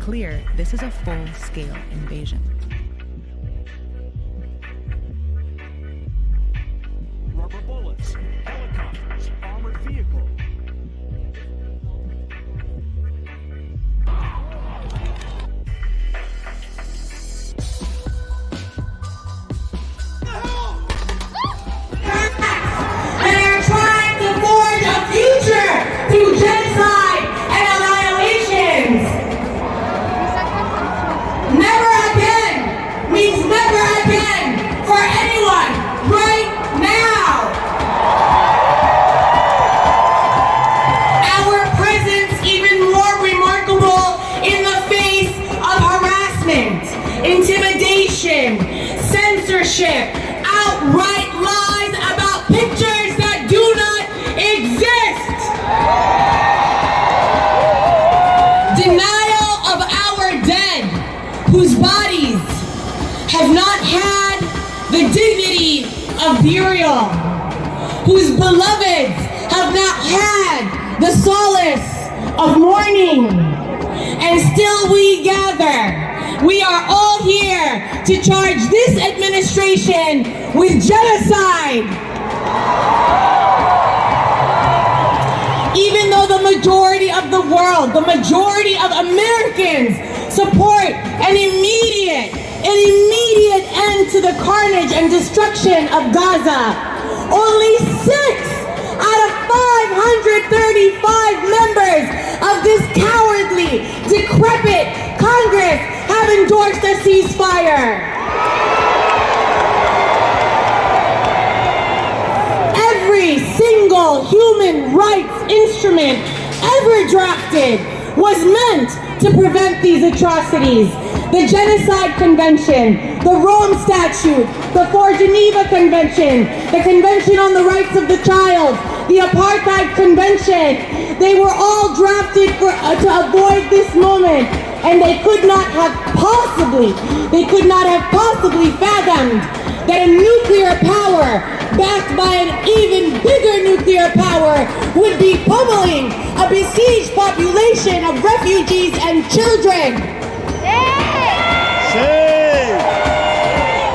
clear this is a full-scale invasion. Rubber bullets, helicopters, armored vehicles. Through genocide and annihilations. Never again means never again for anyone right now. Our presence even more remarkable in the face of harassment, intimidation, censorship, outright lies about pictures that do not exist. Denial of our dead, whose bodies have not had the dignity of burial, whose beloveds have not had the solace of mourning, and still we gather. We are all here to charge this administration with genocide. Even though the majority of the world, the majority of Americans support an immediate end to the carnage and destruction of Gaza, only 6 out of 535 members of this cowardly, decrepit Congress have endorsed a ceasefire. Every single human rights instrument ever drafted was meant to prevent these atrocities. The Genocide Convention, the Rome Statute, the Four Geneva Convention, the Convention on the Rights of the Child, the Apartheid Convention, they were all drafted to avoid this moment, and they could not have possibly fathomed that a nuclear power backed by an even bigger nuclear power would be pummeling a besieged population of refugees and children.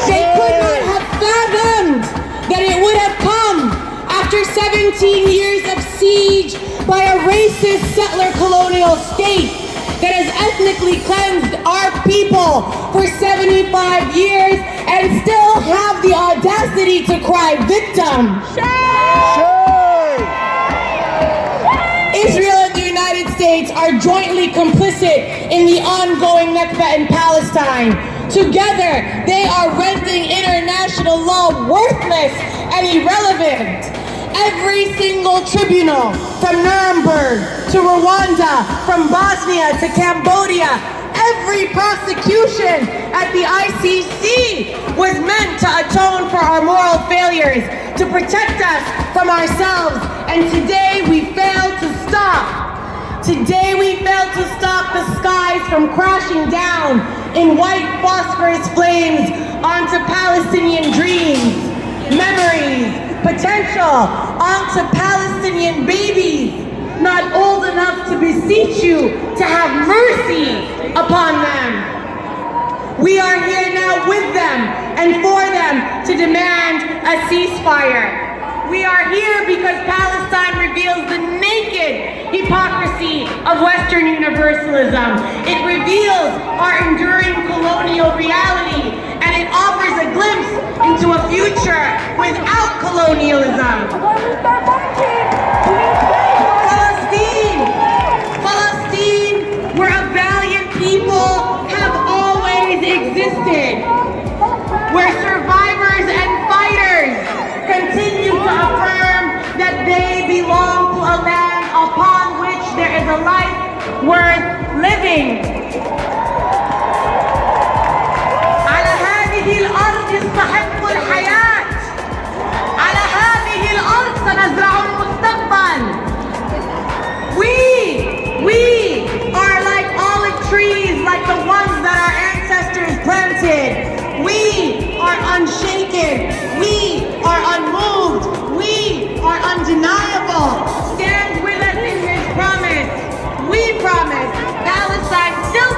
They could not have fathomed that it would have come after 17 years of siege by a racist settler colonial state that has ethnically cleansed our people for 75 years and still have the audacity to cry victim. Israel and the United States are jointly complicit in the ongoing Nakba in Palestine. Together, they are rendering international law worthless and irrelevant. Every single tribunal, from Nuremberg to Rwanda, from Bosnia to Cambodia, every prosecution at the ICC was meant to atone for our moral failures, to protect us from ourselves, and today we fail to stop. Today we fail to stop the skies from crashing down in white phosphorus flames onto Palestinian dreams, memories, potential, onto Palestinian babies, not old enough to beseech you to have mercy upon them. We are here now with them and for them to demand a ceasefire. We are here because Palestine reveals the naked hypocrisy of Western universalism. It reveals our enduring colonial reality, and it offers a glimpse into a future without colonialism. Palestine, where a valiant people have always existed, where survivors and fighters continue to affirm that they belong to a land upon which there is a life worth living. على هذه الأرض يستحق الحياة. على هذه الأرض سنزرع المستقبل. We are like olive trees, like the ones that our ancestors planted. We are unshaken. We are unmoved. We are undeniable. Stand with us in this promise. We promise Palestine still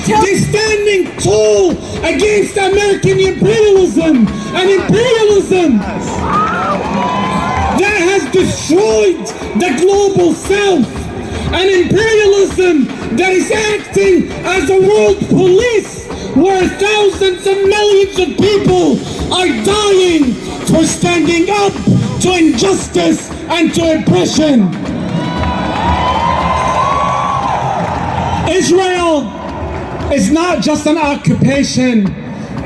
They're standing tall against American imperialism, and imperialism that has destroyed the global south, an imperialism that is acting as a world police where thousands of millions of people are dying for standing up to injustice and to oppression. Israel is not just an occupation.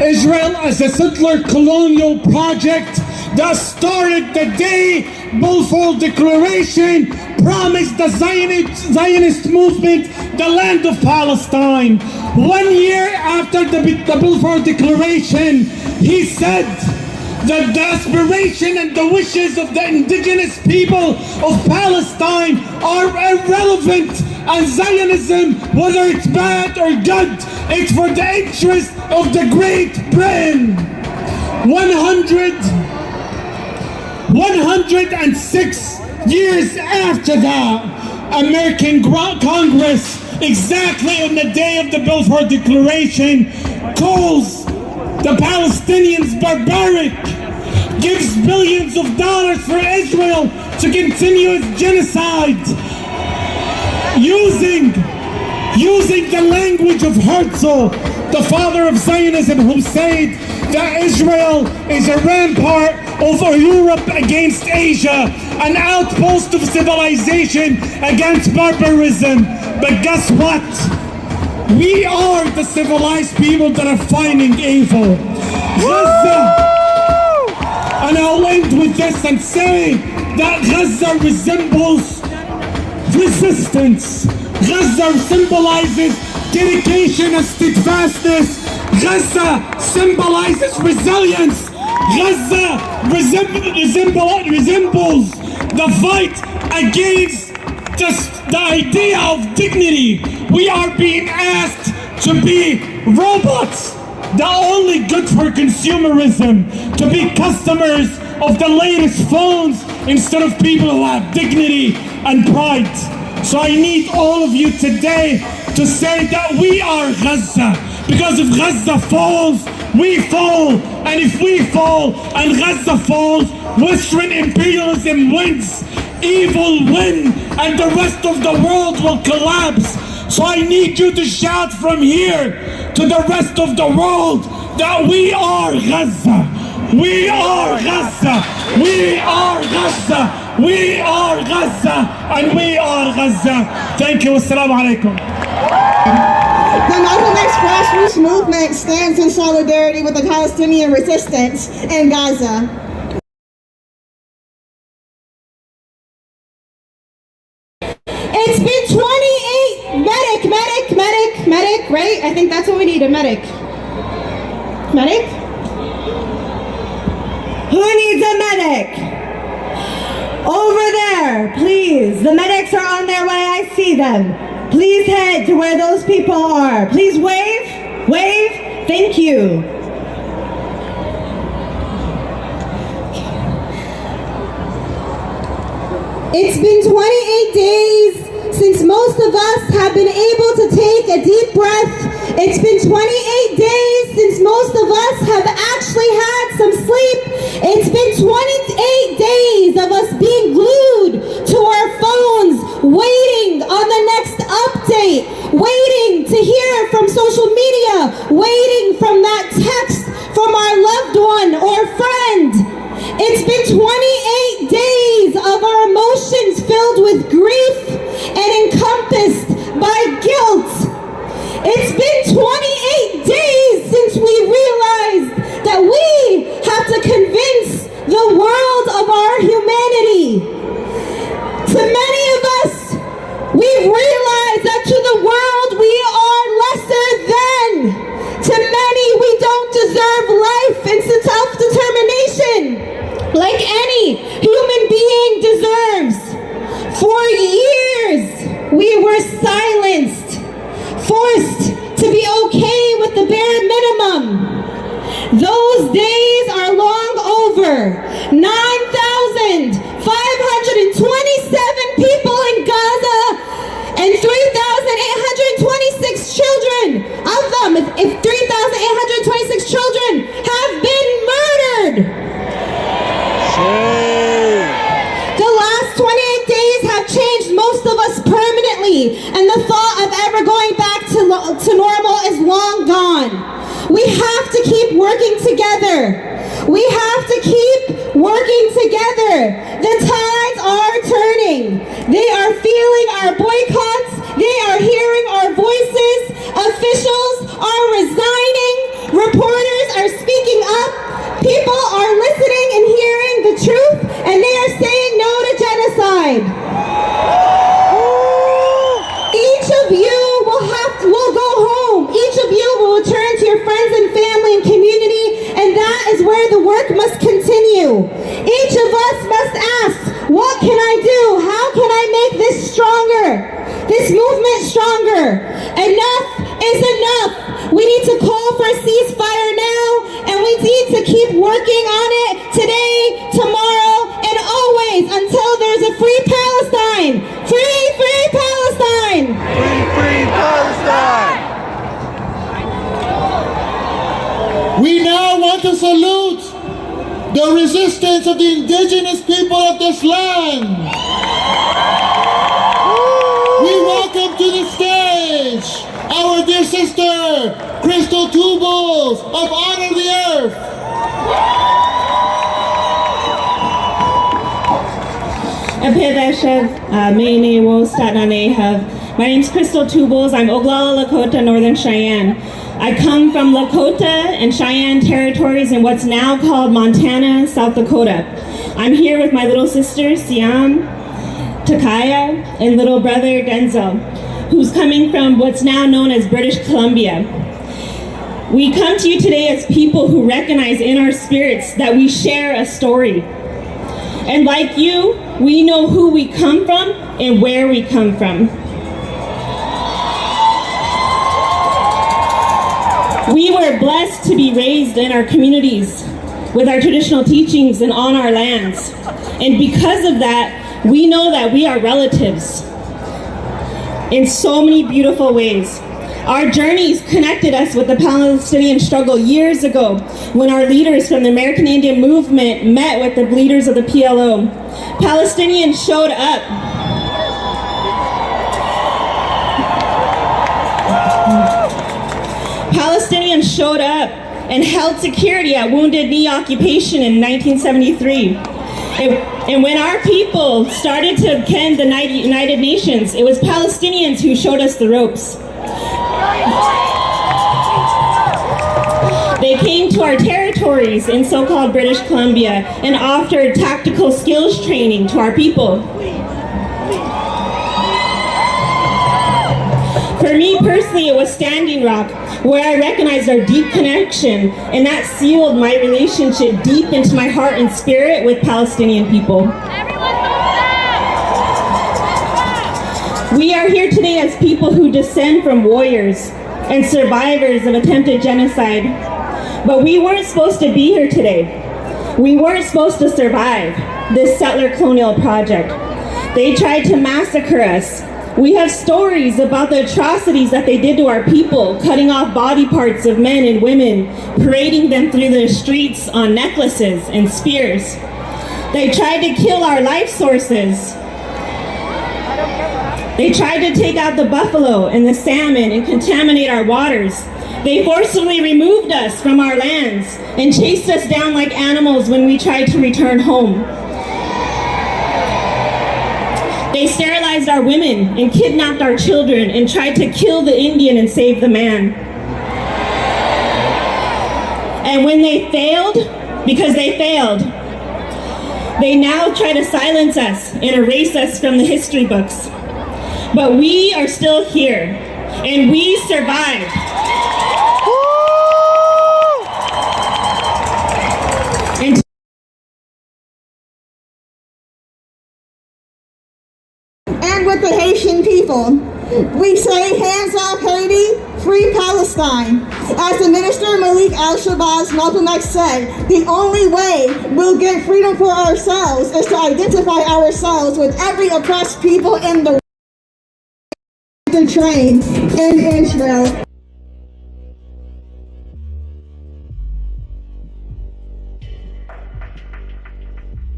Israel is a settler colonial project that started the day Balfour Declaration promised the Zionist movement the land of Palestine. 1 year after the Balfour Declaration, he said that the aspiration and the wishes of the indigenous people of Palestine are irrelevant, and Zionism, whether it's bad or good, it's for the interest of the Great Britain. 106 years after that, American Congress, exactly on the day of the Balfour Declaration, calls the Palestinians barbaric, gives billions of dollars for Israel to continue its genocide, using the language of Herzl, the father of Zionism, who said that Israel is a rampart over Europe against Asia, an outpost of civilization against barbarism. But guess what? We are the civilized people that are fighting evil. Gaza, and I'll end with this and say that Gaza resembles resistance. Gaza symbolizes dedication and steadfastness. Gaza symbolizes resilience. Gaza resembles the fight against the idea of dignity. We are being asked to be robots that are only good for consumerism, to be customers of the latest phones instead of people who have dignity and pride. So I need all of you today to say that we are Gaza, because if Gaza falls, we fall, and if we fall and Gaza falls, Western imperialism wins, evil win, and the rest of the world will collapse. So I need you to shout from here to the rest of the world that we are Gaza. We are Gaza. We are Gaza. We are Gaza. And we are Gaza. Thank you. Assalamu alaikum. The Malcolm X grassroots movement stands in solidarity with the Palestinian resistance in Gaza. It's been 28 medic, right? I think that's what we need, a medic. Medic? Who needs a medic? Over there, please. The medics are on their way, I see them. Please head to where those people are. Please wave, wave, thank you. It's been 28 days since most of us have been able to take a deep breath. It's been 28 days since most of us have actually had some sleep. It's been 28 days of us being glued to our phones, waiting on the next update, waiting to hear from social media, waiting from that text from our loved one or friend. It's been 28 days of our emotions filled with grief reality, and the thought of ever going back to normal is long gone. We have to keep working together. We have to keep working together. The tides are turning. They are feeling our boycotts. They are hearing our voices. Officials are resigning. Reporters are speaking up. People are listening and hearing the truth, and they are saying no to genocide. Each of you will go home. Each of you will return to your friends and family and community, and that is where the work must continue. Each of us must ask, what can I do? How can I make this stronger? This movement stronger? Enough is enough. We need to call for a ceasefire now, and we need to keep working on it today, tomorrow, and always until there's a free Palestine. Free, free Palestine! Free, free Palestine! We now want to salute the resistance of the indigenous people of this land. We welcome to the stage our dear sister, Crystal Tubals of Honor the Earth. My name is Crystal Tubals. I'm Oglala Lakota, Northern Cheyenne. I come from Lakota and Cheyenne territories in what's now called Montana, South Dakota. I'm here with my little sister, Siam, Takaya, and little brother, Denzel, who's coming from what's now known as British Columbia. We come to you today as people who recognize in our spirits that we share a story. And like you, we know who we come from and where we come from. We were blessed to be raised in our communities with our traditional teachings and on our lands. And because of that, we know that we are relatives in so many beautiful ways. Our journeys connected us with the Palestinian struggle years ago when our leaders from the American Indian movement met with the leaders of the PLO. Palestinians showed up. Palestinians showed up and held security at Wounded Knee occupation in 1973. And when our people started to attend the United Nations, it was Palestinians who showed us the ropes. They came to our territories in so-called British Columbia and offered tactical skills training to our people. For me personally, it was Standing Rock, where I recognized our deep connection, and that sealed my relationship deep into my heart and spirit with Palestinian people. We are here today as people who descend from warriors and survivors of attempted genocide, but we weren't supposed to be here today. We weren't supposed to survive this settler colonial project. They tried to massacre us. We have stories about the atrocities that they did to our people, cutting off body parts of men and women, parading them through the streets on necklaces and spears. They tried to kill our life sources. They tried to take out the buffalo and the salmon and contaminate our waters. They forcibly removed us from our lands and chased us down like animals when we tried to return home. They sterilized our women and kidnapped our children and tried to kill the Indian and save the man. And when they failed, because they failed, they now try to silence us and erase us from the history books. But we are still here, and we survived. And with the Haitian people, we say hands off Haiti, free Palestine. As the Minister Malik Al-Shabazz Malcolm said, the only way we'll get freedom for ourselves is to identify ourselves with every oppressed people in the world. Train in Israel.